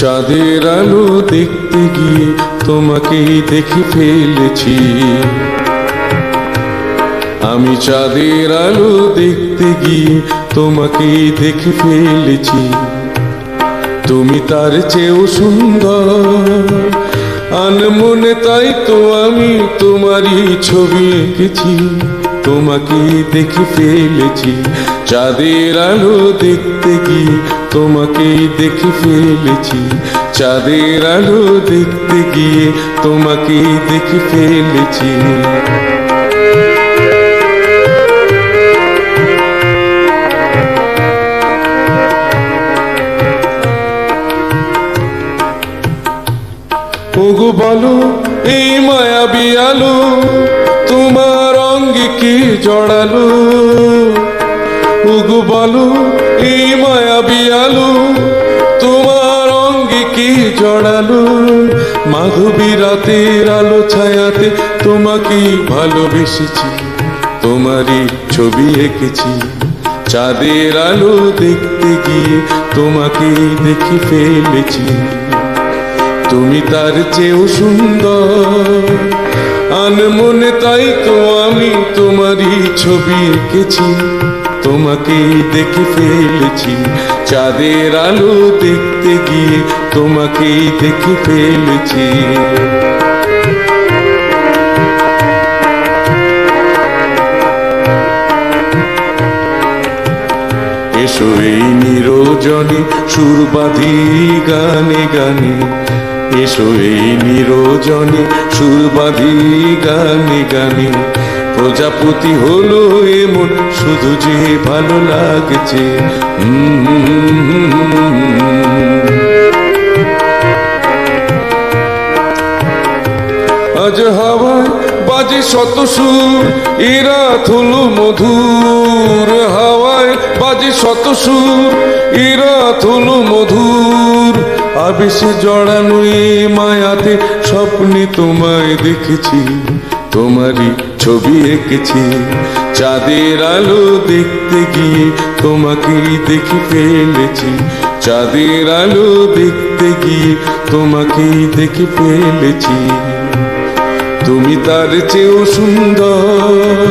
চাঁদের আলো দেখতে গিয়ে তোমাকেই দেখে ফেলেছি। আমি চাঁদের আলো দেখতে গিয়ে তোমাকেই দেখে ফেলেছি। তুমি তার চেয়েও সুন্দর আনমনে, তাই তো আমি তোমারই ছবি এঁকেছি। তোমাকেই দেখে ফেলেছি। চাঁদের আলো দেখতে গিয়ে তোমাকেই দেখে ফেলেছি। চাঁদের আলো দেখতে গিয়ে তোমাকেই দেখে ফেলেছি। ওগো বলো এই মায়াবী আলো তোমার অঙ্গে কি জড়ালো। ওগো বলো এই মায়াবী আলো তোমার অঙ্গে কি জড়ালো। মাধবী রাতের আলো ছায়াতে তোমাকেই ভালোবেসেছি। তোমারই ছবি এঁকেছি। চাঁদের আলো দেখতে গিয়ে তোমাকেই দেখে ফেলেছি। তুমি তার চেয়েও সুন্দর আনমনে, তাই তো আমি তোমারই ছবি এঁকেছি। তোমাকেই দেখে ফেলেছি। চাঁদের আলো দেখতে গিয়ে তোমাকেই দেখে ফেলেছি। এসো এই নিরজনে সুর বাঁধি গানে গানে। এসো এই নিরজনে সুর বাঁধি গানে গানে। প্রজাপতি হলো এমন শুধু যে ভালো লাগছে। আজ হাওয়ায় বাজে শত সুর, এ রাত হলো মধুর। হাওয়ায় বাজে শত সুর, এ রাত হলো মধুর। আবেশে জড়ানো এ মায়াতে স্বপ্নে তোমায় দেখেছি। তোমারই ছবি এঁকেছি। চাঁদের আলো দেখতে গিয়ে তোমাকেই দেখে ফেলেছি। চাঁদের আলো দেখতে গিয়ে তোমাকেই দেখে ফেলেছি। তুমি তার চেয়েও সুন্দর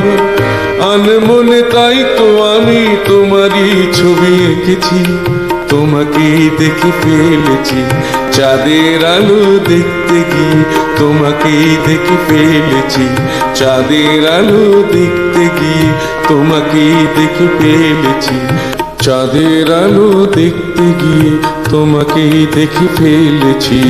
আনমনে, তাই তো আমি তোমারই ছবি এঁকেছি। তোমাকেই দেখে ফেলেছি। চাঁদের আলো দেখতে গিয়ে তোমাকেই দেখে ফেলেছি। চাঁদের আলো দেখতে গিয়ে তোমাকেই দেখে ফেলেছি। চাঁদের আলো দেখতে গিয়ে তোমাকেই দেখে ফেলেছি।